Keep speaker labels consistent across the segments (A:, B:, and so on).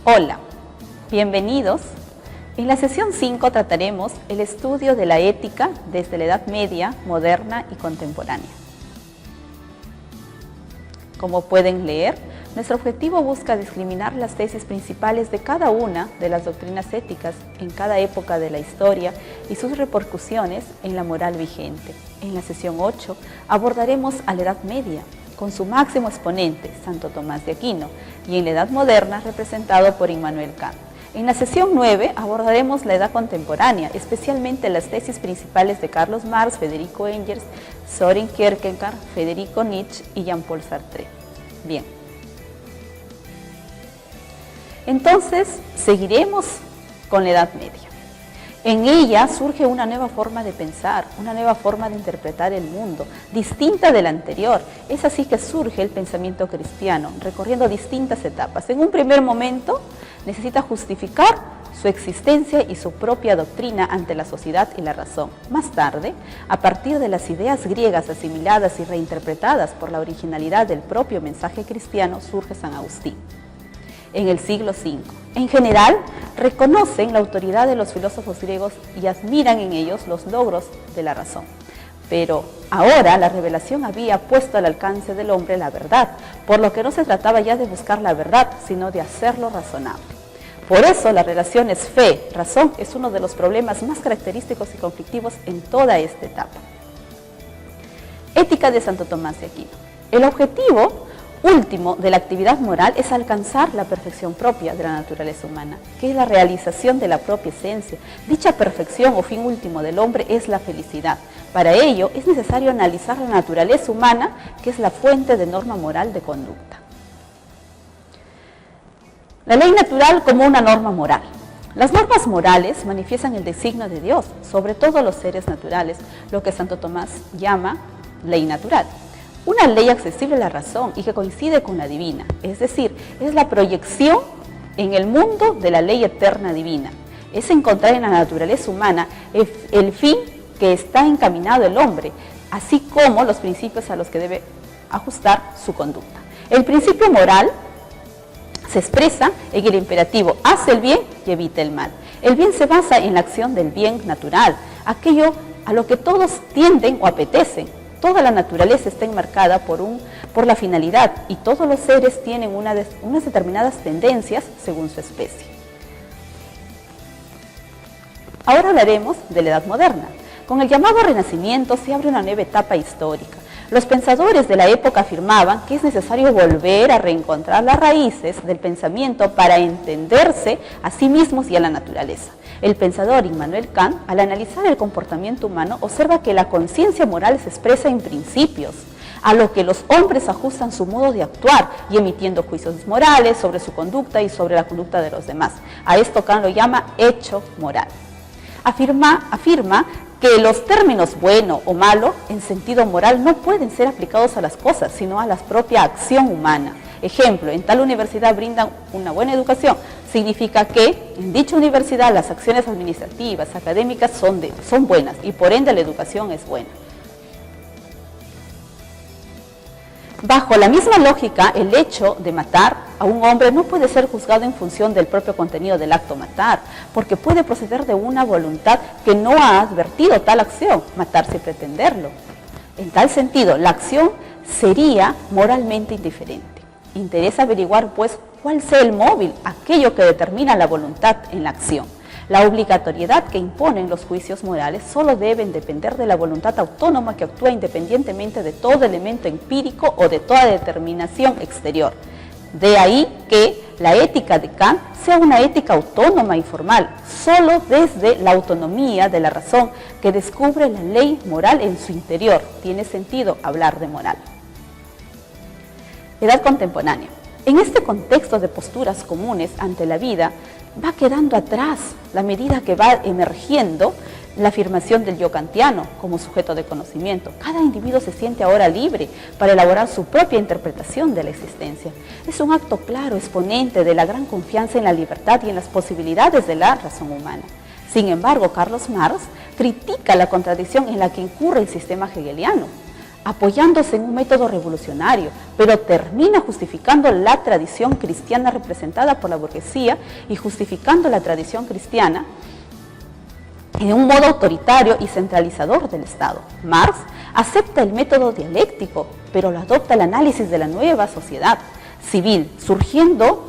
A: Hola, bienvenidos. En la sesión 5 trataremos el estudio de la ética desde la Edad Media, moderna y contemporánea. Como pueden leer, nuestro objetivo busca discriminar las tesis principales de cada una de las doctrinas éticas en cada época de la historia y sus repercusiones en la moral vigente. En la sesión 8 abordaremos a la Edad Media, con su máximo exponente, Santo Tomás de Aquino, y en la Edad Moderna, representado por Immanuel Kant. En la sesión 9 abordaremos la edad contemporánea, especialmente las tesis principales de Carlos Marx, Federico Engels, Søren Kierkegaard, Federico Nietzsche y Jean-Paul Sartre. Bien. Entonces, seguiremos con la Edad Media. En ella surge una nueva forma de pensar, una nueva forma de interpretar el mundo, distinta de la anterior. Es así que surge el pensamiento cristiano, recorriendo distintas etapas. En un primer momento, necesita justificar su existencia y su propia doctrina ante la sociedad y la razón. Más tarde, a partir de las ideas griegas asimiladas y reinterpretadas por la originalidad del propio mensaje cristiano, surge San Agustín. En el siglo V. En general, reconocen la autoridad de los filósofos griegos y admiran en ellos los logros de la razón. Pero ahora la revelación había puesto al alcance del hombre la verdad, por lo que no se trataba ya de buscar la verdad, sino de hacerlo razonable. Por eso las relaciones fe-razón es uno de los problemas más característicos y conflictivos en toda esta etapa. Ética de Santo Tomás de Aquino. El objetivo último de la actividad moral es alcanzar la perfección propia de la naturaleza humana, que es la realización de la propia esencia. Dicha perfección o fin último del hombre es la felicidad. Para ello es necesario analizar la naturaleza humana, que es la fuente de norma moral de conducta. La ley natural como una norma moral. Las normas morales manifiestan el designio de Dios sobre todos los seres naturales, lo que Santo Tomás llama ley natural. Una ley accesible a la razón y que coincide con la divina, es decir, es la proyección en el mundo de la ley eterna divina. Es encontrar en la naturaleza humana el fin que está encaminado el hombre, así como los principios a los que debe ajustar su conducta. El principio moral se expresa en el imperativo, haz el bien y evita el mal. El bien se basa en la acción del bien natural, aquello a lo que todos tienden o apetecen. Toda la naturaleza está enmarcada por la finalidad y todos los seres tienen unas determinadas tendencias según su especie. Ahora hablaremos de la Edad Moderna. Con el llamado Renacimiento se abre una nueva etapa histórica. Los pensadores de la época afirmaban que es necesario volver a reencontrar las raíces del pensamiento para entenderse a sí mismos y a la naturaleza. El pensador Immanuel Kant, al analizar el comportamiento humano, observa que la conciencia moral se expresa en principios, a lo que los hombres ajustan su modo de actuar y emitiendo juicios morales sobre su conducta y sobre la conducta de los demás. A esto Kant lo llama hecho moral. Afirma que los términos bueno o malo en sentido moral no pueden ser aplicados a las cosas, sino a la propia acción humana. Ejemplo, en tal universidad brindan una buena educación, significa que en dicha universidad las acciones administrativas, académicas son buenas y por ende la educación es buena. Bajo la misma lógica, el hecho de matar a un hombre no puede ser juzgado en función del propio contenido del acto matar, porque puede proceder de una voluntad que no ha advertido tal acción, matar sin pretenderlo. En tal sentido, la acción sería moralmente indiferente. Interesa averiguar, pues, cuál sea el móvil, aquello que determina la voluntad en la acción. La obligatoriedad que imponen los juicios morales solo deben depender de la voluntad autónoma que actúa independientemente de todo elemento empírico o de toda determinación exterior. De ahí que la ética de Kant sea una ética autónoma y formal, solo desde la autonomía de la razón que descubre la ley moral en su interior. Tiene sentido hablar de moral. Edad contemporánea. En este contexto de posturas comunes ante la vida, va quedando atrás la medida que va emergiendo la afirmación del yo kantiano como sujeto de conocimiento. Cada individuo se siente ahora libre para elaborar su propia interpretación de la existencia. Es un acto claro, exponente de la gran confianza en la libertad y en las posibilidades de la razón humana. Sin embargo, Carlos Marx critica la contradicción en la que incurre el sistema hegeliano. apoyándose en un método revolucionario, pero termina justificando la tradición cristiana representada por la burguesía y justificando la tradición cristiana en un modo autoritario y centralizador del Estado. Marx acepta el método dialéctico, pero lo adopta el análisis de la nueva sociedad civil, surgido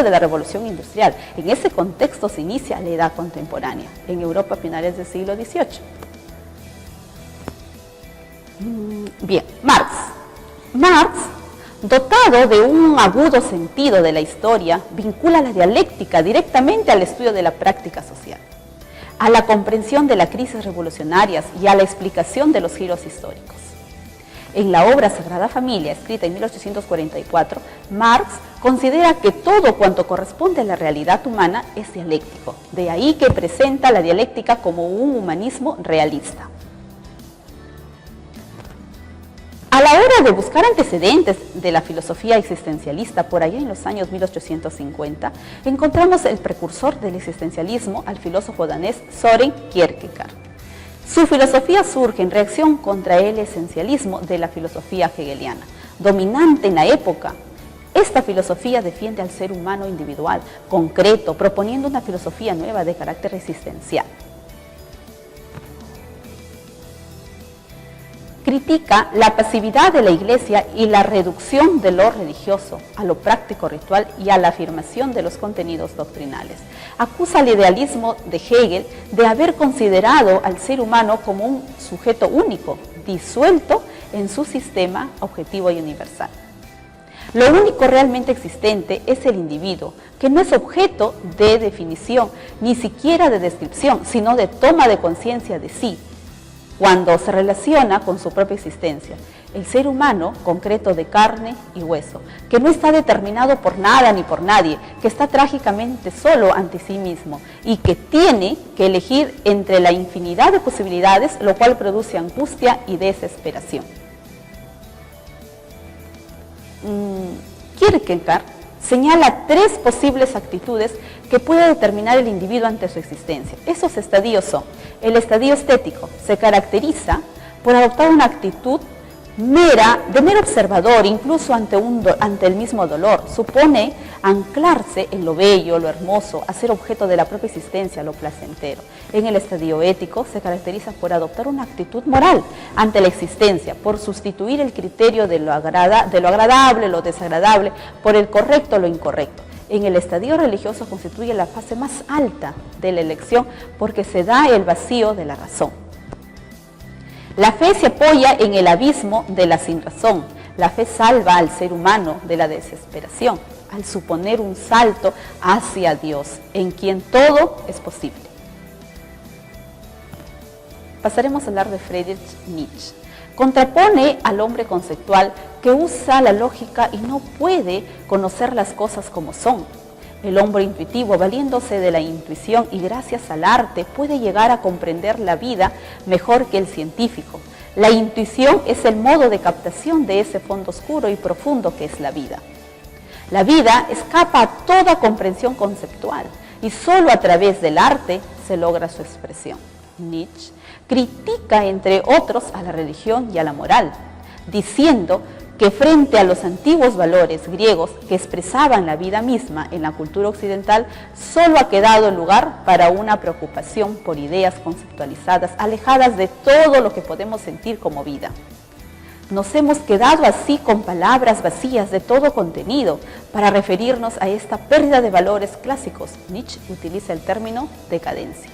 A: de la revolución industrial. En ese contexto se inicia la edad contemporánea, en Europa a finales del siglo XVIII. Bien, Marx, dotado de un agudo sentido de la historia, vincula la dialéctica directamente al estudio de la práctica social, a la comprensión de las crisis revolucionarias y a la explicación de los giros históricos. En la obra Sagrada Familia, escrita en 1844, Marx considera que todo cuanto corresponde a la realidad humana es dialéctico. De ahí que presenta la dialéctica como un humanismo realista. A la hora de buscar antecedentes de la filosofía existencialista por allá en los años 1850, encontramos el precursor del existencialismo al filósofo danés Søren Kierkegaard. Su filosofía surge en reacción contra el esencialismo de la filosofía hegeliana, dominante en la época. Esta filosofía defiende al ser humano individual, concreto, proponiendo una filosofía nueva de carácter existencial. Critica la pasividad de la Iglesia y la reducción de lo religioso a lo práctico ritual y a la afirmación de los contenidos doctrinales. Acusa al idealismo de Hegel de haber considerado al ser humano como un sujeto único, disuelto en su sistema objetivo y universal. Lo único realmente existente es el individuo, que no es objeto de definición, ni siquiera de descripción, sino de toma de conciencia de sí, cuando se relaciona con su propia existencia. El ser humano, concreto de carne y hueso, que no está determinado por nada ni por nadie, que está trágicamente solo ante sí mismo y que tiene que elegir entre la infinidad de posibilidades, lo cual produce angustia y desesperación. Kierkegaard señala 3 posibles actitudes que puede determinar el individuo ante su existencia. Esos estadios son: el estadio estético se caracteriza por adoptar una actitud de mero observador, incluso ante el mismo dolor. Supone anclarse en lo bello, lo hermoso, a ser objeto de la propia existencia, lo placentero. En el estadio ético se caracteriza por adoptar una actitud moral ante la existencia, por sustituir el criterio de lo agradable, lo desagradable, por el correcto, lo incorrecto. En el estadio religioso constituye la fase más alta de la elección porque se da el vacío de la razón. La fe se apoya en el abismo de la sinrazón. La fe salva al ser humano de la desesperación, al suponer un salto hacia Dios, en quien todo es posible. Pasaremos a hablar de Friedrich Nietzsche. Contrapone al hombre conceptual que usa la lógica y no puede conocer las cosas como son. El hombre intuitivo, valiéndose de la intuición y gracias al arte, puede llegar a comprender la vida mejor que el científico. La intuición es el modo de captación de ese fondo oscuro y profundo que es la vida. La vida escapa a toda comprensión conceptual y solo a través del arte se logra su expresión. Nietzsche critica, entre otros, a la religión y a la moral, diciendo que frente a los antiguos valores griegos que expresaban la vida misma en la cultura occidental, solo ha quedado lugar para una preocupación por ideas conceptualizadas, alejadas de todo lo que podemos sentir como vida. Nos hemos quedado así con palabras vacías de todo contenido para referirnos a esta pérdida de valores clásicos. Nietzsche utiliza el término decadencia.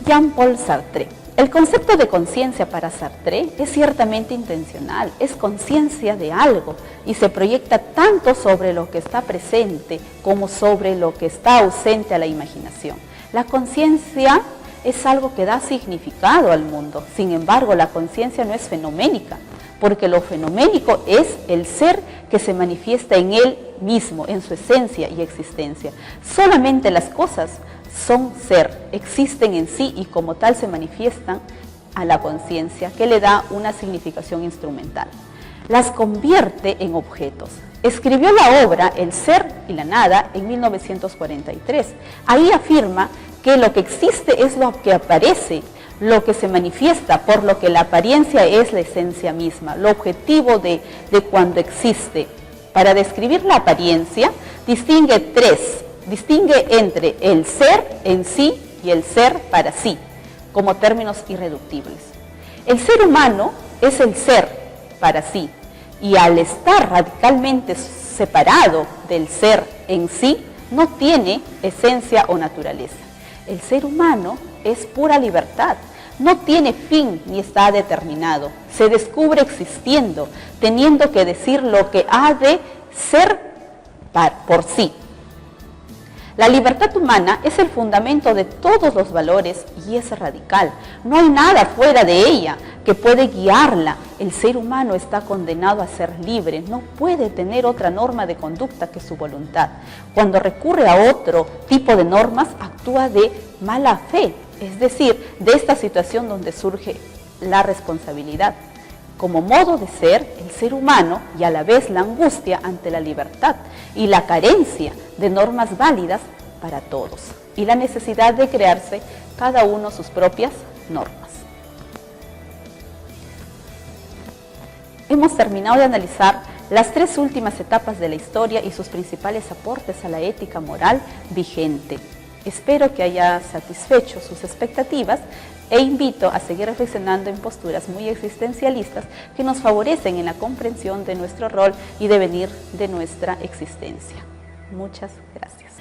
A: Jean-Paul Sartre. El concepto de conciencia para Sartre es ciertamente intencional, es conciencia de algo y se proyecta tanto sobre lo que está presente como sobre lo que está ausente a la imaginación. La conciencia es algo que da significado al mundo, sin embargo la conciencia no es fenoménica, porque lo fenoménico es el ser que se manifiesta en él mismo, en su esencia y existencia. Solamente las cosas son ser, existen en sí y como tal se manifiestan a la conciencia, que le da una significación instrumental. Las convierte en objetos. Escribió la obra El ser y la nada en 1943. Ahí afirma que lo que existe es lo que aparece, lo que se manifiesta, por lo que la apariencia es la esencia misma, lo objetivo de cuando existe. Para describir la apariencia, distingue entre el ser en sí y el ser para sí, como términos irreductibles. El ser humano es el ser para sí, y al estar radicalmente separado del ser en sí, no tiene esencia o naturaleza. El ser humano es pura libertad, no tiene fin ni está determinado, se descubre existiendo, teniendo que decir lo que ha de ser por sí. La libertad humana es el fundamento de todos los valores y es radical. No hay nada fuera de ella que puede guiarla. El ser humano está condenado a ser libre, no puede tener otra norma de conducta que su voluntad. Cuando recurre a otro tipo de normas, actúa de mala fe, es decir, de esta situación donde surge la responsabilidad. Como modo de ser, el ser humano y a la vez la angustia ante la libertad y la carencia de normas válidas para todos y la necesidad de crearse cada uno sus propias normas. Hemos terminado de analizar las tres últimas etapas de la historia y sus principales aportes a la ética moral vigente. Espero que haya satisfecho sus expectativas e invito a seguir reflexionando en posturas muy existencialistas que nos favorecen en la comprensión de nuestro rol y devenir de nuestra existencia. Muchas gracias.